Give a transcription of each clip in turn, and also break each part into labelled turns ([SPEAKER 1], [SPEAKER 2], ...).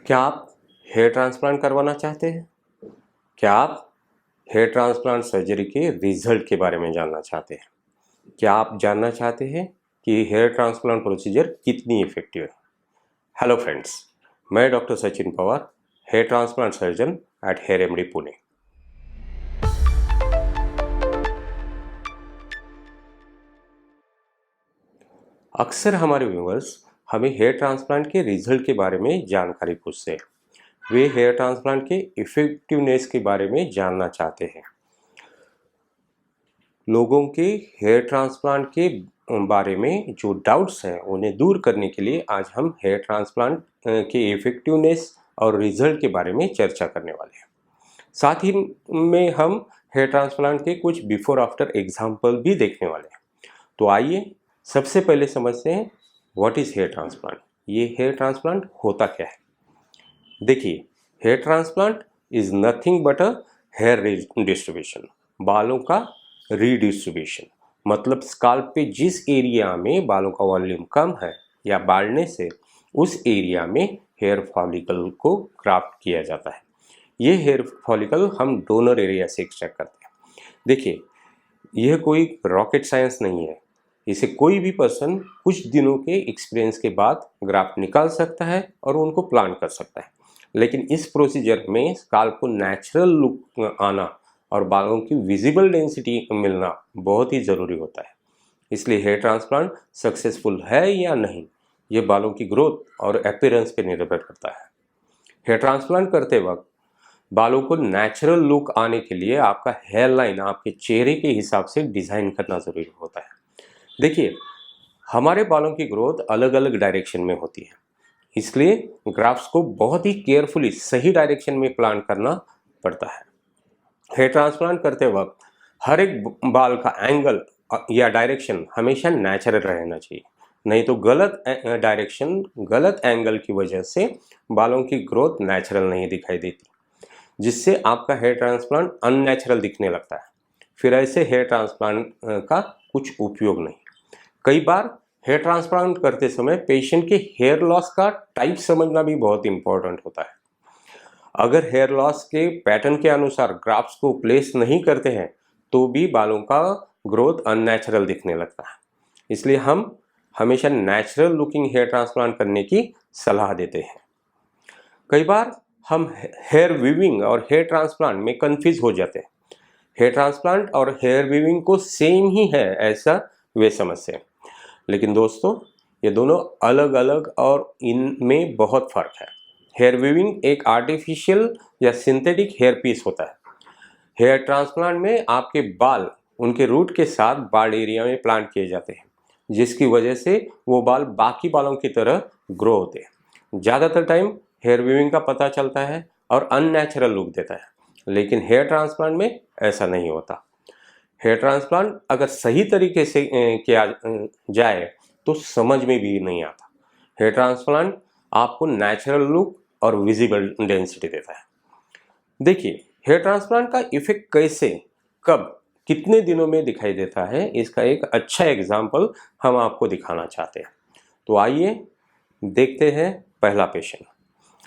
[SPEAKER 1] क्या आप hair transplant करवाना चाहते हैं? क्या आप हेयर ट्रांसप्लांट सर्जरी के रिजल्ट के बारे में जानना चाहते हैं? क्या आप जानना चाहते हैं कि हेयर ट्रांसप्लांट प्रोसीजर कितनी इफेक्टिव है? हेलो फ्रेंड्स, मैं doctor Sachin Pawar, hair transplant surgeon at hair MD Pune. अक्सर हमारे व्यूअर्स हमें हेयर ट्रांसप्लांट के रिजल्ट के बारे में जानकारी पूछते हैं। वे हेयर ट्रांसप्लांट के इफेक्टिवनेस के बारे में जानना चाहते हैं। लोगों के हेयर ट्रांसप्लांट के बारे में जो डाउट्स हैं उन्हें दूर करने के लिए आज हम हेयर ट्रांसप्लांट के इफेक्टिवनेस और रिजल्ट के बारे में चर्चा करने वाले हैं। साथ ही में हम हेयर ट्रांसप्लांट के कुछ बिफोर आफ्टर एग्जाम्पल भी देखने वाले हैं। तो आइए सबसे पहले समझते हैं व्हाट इज़ हेयर ट्रांसप्लांट। ये हेयर ट्रांसप्लांट होता क्या है? देखिए, hair transplant is nothing but a hair distribution, बालों का रीडिस्ट्रीब्यूशन। मतलब स्काल्प पे जिस एरिया में बालों का वॉल्यूम कम है या बाढ़ने से उस एरिया में हेयर फॉलिकल को ग्राफ्ट किया जाता है। ये हेयर फॉलिकल हम डोनर एरिया से एक्सट्रैक्ट करते हैं। देखिए, यह कोई रॉकेट साइंस नहीं है। इसे कोई भी पर्सन कुछ दिनों के एक्सपीरियंस के बाद ग्राफ्ट निकाल सकता है और उनको प्लांट कर सकता है। लेकिन इस प्रोसीजर में स्काल्प को नेचुरल लुक आना और बालों की विजिबल डेंसिटी मिलना बहुत ही ज़रूरी होता है। इसलिए हेयर ट्रांसप्लांट सक्सेसफुल है या नहीं, ये बालों की ग्रोथ और अपीयरेंस पर निर्भर करता है। हेयर ट्रांसप्लांट करते वक्त बालों को नेचुरल लुक आने के लिए आपका हेयर लाइन आपके चेहरे के हिसाब से डिज़ाइन करना ज़रूरी होता है। देखिए, हमारे बालों की ग्रोथ अलग अलग डायरेक्शन में होती है, इसलिए ग्राफ्ट्स को बहुत ही केयरफुली सही डायरेक्शन में प्लांट करना पड़ता है। हेयर ट्रांसप्लांट करते वक्त हर एक बाल का एंगल या डायरेक्शन हमेशा नेचुरल रहना चाहिए, नहीं तो गलत डायरेक्शन, गलत एंगल की वजह से बालों की ग्रोथ नेचुरल नहीं दिखाई देती, जिससे आपका हेयर ट्रांसप्लांट अननेचुरल दिखने लगता है। फिर ऐसे हेयर ट्रांसप्लांट का कुछ उपयोग नहीं। कई बार हेयर ट्रांसप्लांट करते समय पेशेंट के हेयर लॉस का टाइप समझना भी बहुत इंपॉर्टेंट होता है। अगर हेयर लॉस के पैटर्न के अनुसार ग्राफ्ट्स को प्लेस नहीं करते हैं तो भी बालों का ग्रोथ अननेचुरल दिखने लगता है। इसलिए हम हमेशा नेचुरल लुकिंग हेयर ट्रांसप्लांट करने की सलाह देते हैं। कई बार हम हेयर वीविंग और हेयर ट्रांसप्लांट में कंफ्यूज हो जाते हैं। हेयर ट्रांसप्लांट और हेयर वीविंग को सेम ही है ऐसा वे समझते हैं, लेकिन दोस्तों ये दोनों अलग अलग और इनमें बहुत फर्क है। हेयर वीविंग एक आर्टिफिशियल या सिंथेटिक हेयर पीस होता है। हेयर ट्रांसप्लांट में आपके बाल उनके रूट के साथ बाल एरिया में प्लांट किए जाते हैं, जिसकी वजह से वो बाल बाकी बालों की तरह ग्रो होते हैं। ज़्यादातर टाइम हेयर वीविंग का पता चलता है और अननेचुरल लुक देता है, लेकिन हेयर ट्रांसप्लांट में ऐसा नहीं होता। हेयर ट्रांसप्लांट अगर सही तरीके से किया जाए तो समझ में भी नहीं आता। हेयर ट्रांसप्लांट आपको नेचुरल लुक और विजिबल डेंसिटी देता है। देखिए, हेयर ट्रांसप्लांट का इफेक्ट कैसे, कब, कितने दिनों में दिखाई देता है, इसका एक अच्छा एग्जाम्पल हम आपको दिखाना चाहते हैं। तो आइए देखते हैं पहला पेशेंट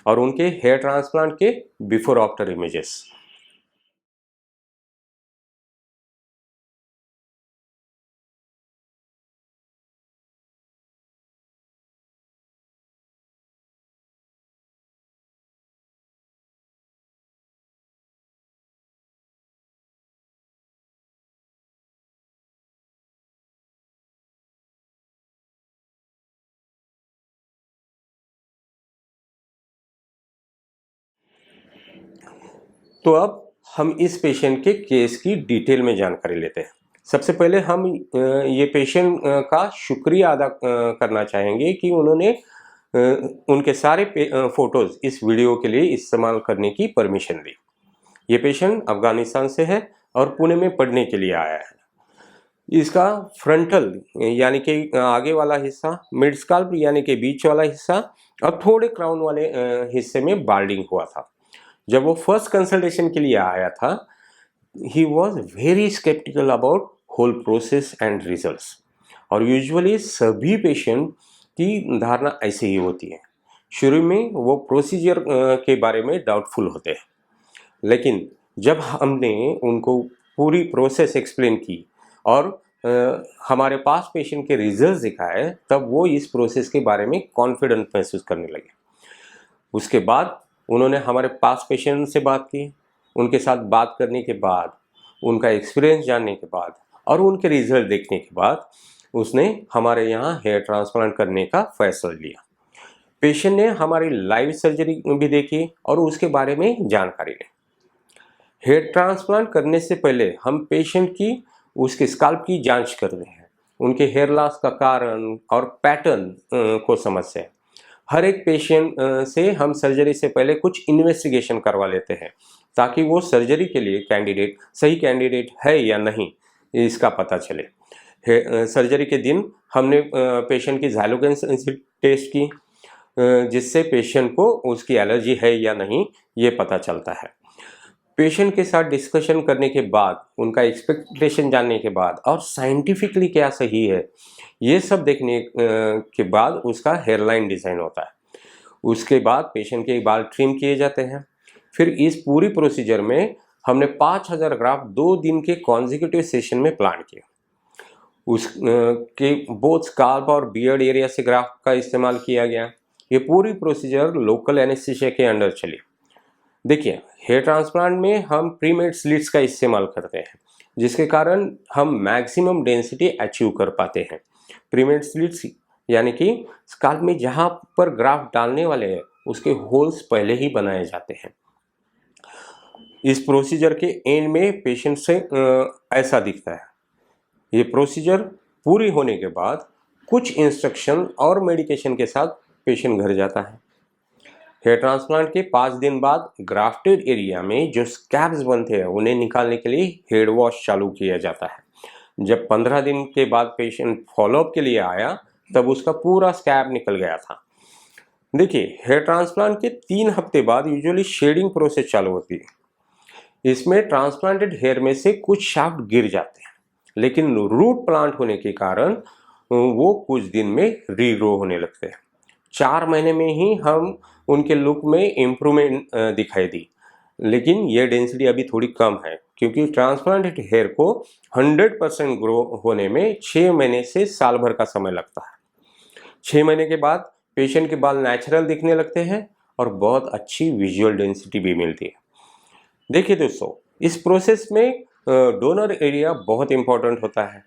[SPEAKER 1] और उनके हेयर ट्रांसप्लांट के बिफोर आफ्टर इमेजेस। तो अब हम इस पेशेंट के केस की डिटेल में जानकारी लेते हैं। सबसे पहले हम ये पेशेंट का शुक्रिया अदा करना चाहेंगे कि उन्होंने उनके सारे फोटोज़ इस वीडियो के लिए इस्तेमाल करने की परमिशन दी। ये पेशेंट अफ़गानिस्तान से है और पुणे में पढ़ने के लिए आया है। इसका फ्रंटल यानी कि आगे वाला हिस्सा, मिड स्काल्प यानी कि बीच वाला हिस्सा और थोड़े क्राउन वाले हिस्से में बाल्डिंग हुआ था। जब वो फर्स्ट कंसल्टेशन के लिए आया था, he was very sceptical about whole process and results. और यूजुअली सभी पेशेंट की धारणा ऐसे ही होती है। शुरू में वो प्रोसीजर के बारे में डाउटफुल होते हैं, लेकिन जब हमने उनको पूरी प्रोसेस एक्सप्लेन की और हमारे पास पेशेंट के रिजल्ट्स दिखाए, तब वो इस प्रोसेस के बारे में कॉन्फिडेंट महसूस करने लगे। उसके बाद उन्होंने हमारे पास पेशेंट से बात की, उनके साथ बात करने के बाद, उनका एक्सपीरियंस जानने के बाद और उनके रिजल्ट देखने के बाद उसने हमारे यहाँ हेयर ट्रांसप्लांट करने का फैसला लिया। पेशेंट ने हमारी लाइव सर्जरी भी देखी और उसके बारे में जानकारी ली। हेयर ट्रांसप्लांट करने से पहले हम पेशेंट की उसके स्काल्प की जांच करते हैं, उनके हेयर लॉस का कारण और पैटर्न को समझते हैं। हर एक पेशेंट से हम सर्जरी से पहले कुछ इन्वेस्टिगेशन करवा लेते हैं ताकि वो सर्जरी के लिए सही कैंडिडेट है या नहीं इसका पता चले। सर्जरी के दिन हमने पेशेंट की ज़ाइलोजेन टेस्ट की, जिससे पेशेंट को उसकी एलर्जी है या नहीं ये पता चलता है। पेशेंट के साथ डिस्कशन करने के बाद, उनका एक्सपेक्टेशन जानने के बाद और साइंटिफिकली क्या सही है ये सब देखने के बाद उसका हेयरलाइन डिज़ाइन होता है। उसके बाद पेशेंट के बाल ट्रिम किए जाते हैं। फिर इस पूरी प्रोसीजर में हमने 5000 ग्राफ 2 दिन के कॉन्जिक्यूटिव सेशन में प्लान किए। के बोथ स्काल्प और बियर्ड एरिया से ग्राफ का इस्तेमाल किया गया। ये पूरी प्रोसीजर लोकल एनेस्थीसिया के अंडर चली। देखिए, हेयर ट्रांसप्लांट में हम प्रीमेड स्लिट्स का इस्तेमाल करते हैं, जिसके कारण हम मैक्सिमम डेंसिटी अचीव कर पाते हैं। प्रीमेड स्लिट्स यानी कि स्काल्प में जहाँ पर ग्राफ्ट डालने वाले हैं उसके होल्स पहले ही बनाए जाते हैं। इस प्रोसीजर के एंड में पेशेंट से ऐसा दिखता है। ये प्रोसीजर पूरी होने के बाद कुछ इंस्ट्रक्शन और मेडिकेशन के साथ पेशेंट घर जाता है। हेयर ट्रांसप्लांट के 5 दिन बाद ग्राफ्टेड एरिया में जो स्कैब्स बनते हैं उन्हें निकालने के लिए हेड वॉश चालू किया जाता है। जब 15 दिन के बाद पेशेंट फॉलोअप के लिए आया तब उसका पूरा स्कैब निकल गया था। देखिए, हेयर ट्रांसप्लांट के 3 हफ्ते बाद यूजुअली शेडिंग प्रोसेस चालू होती है। इसमें ट्रांसप्लांटेड हेयर में से कुछ शाफ्ट गिर जाते हैं, लेकिन रूट प्लांट होने के कारण वो कुछ दिन में रीग्रो होने लगते हैं। 4 महीने में ही हम उनके लुक में इम्प्रूवमेंट दिखाई दी, लेकिन ये डेंसिटी अभी थोड़ी कम है क्योंकि ट्रांसप्लांटेड हेयर को 100% ग्रो होने में 6 महीने से साल भर का समय लगता है। 6 महीने के बाद पेशेंट के बाल नेचुरल दिखने लगते हैं और बहुत अच्छी विजुअल डेंसिटी भी मिलती है। देखिए दोस्तों, इस प्रोसेस में डोनर एरिया बहुत इंपॉर्टेंट होता है।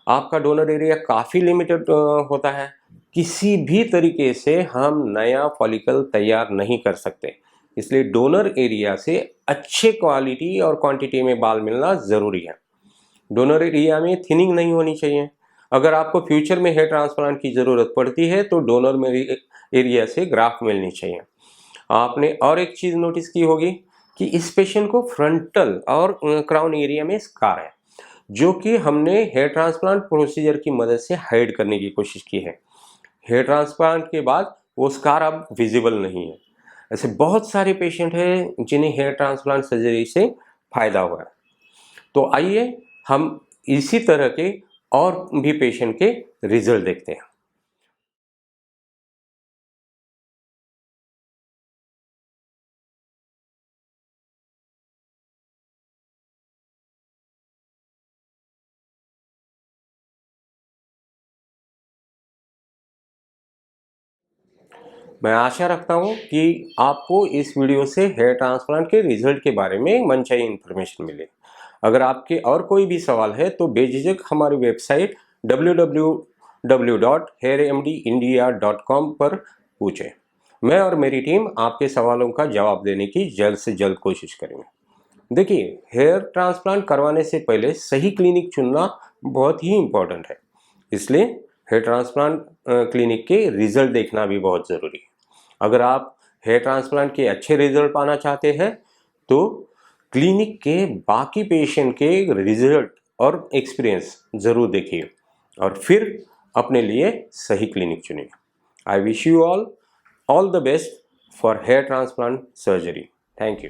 [SPEAKER 1] आपका डोनर एरिया काफ़ी लिमिटेड होता है। किसी भी तरीके से हम नया फॉलिकल तैयार नहीं कर सकते, इसलिए डोनर एरिया से अच्छे क्वालिटी और क्वांटिटी में बाल मिलना ज़रूरी है। डोनर एरिया में थिनिंग नहीं होनी चाहिए। अगर आपको फ्यूचर में हेयर ट्रांसप्लांट की ज़रूरत पड़ती है तो डोनर एरिया से ग्राफ्ट मिलनी चाहिए। आपने और एक चीज़ नोटिस की होगी कि इस पेशेंट को फ्रंटल और क्राउन एरिया में स्कार है, जो कि हमने हेयर ट्रांसप्लांट प्रोसीजर की मदद से हाइड करने की कोशिश की है। हेयर ट्रांसप्लांट के बाद वो स्कार अब विजिबल नहीं है। ऐसे बहुत सारे पेशेंट हैं जिन्हें हेयर ट्रांसप्लांट सर्जरी से फ़ायदा हुआ है। तो आइए हम इसी तरह के और भी पेशेंट के रिजल्ट देखते हैं। मैं आशा रखता हूँ कि आपको इस वीडियो से हेयर ट्रांसप्लांट के रिजल्ट के बारे में मनचाही इन्फॉर्मेशन मिले। अगर आपके और कोई भी सवाल है तो बेझिझक हमारी वेबसाइट www.hairmdindia.com पर पूछें। मैं और मेरी टीम आपके सवालों का जवाब देने की जल्द से जल्द कोशिश करेंगे। देखिए, हेयर ट्रांसप्लांट करवाने से पहले सही क्लिनिक चुनना बहुत ही इम्पोर्टेंट है, इसलिए हेयर ट्रांसप्लांट क्लिनिक के रिजल्ट देखना भी बहुत ज़रूरी है। अगर आप हेयर ट्रांसप्लांट के अच्छे रिजल्ट पाना चाहते हैं तो क्लिनिक के बाकी पेशेंट के रिजल्ट और एक्सपीरियंस ज़रूर देखिए और फिर अपने लिए सही क्लिनिक चुनिए। I wish you all the best for hair transplant surgery. Thank you.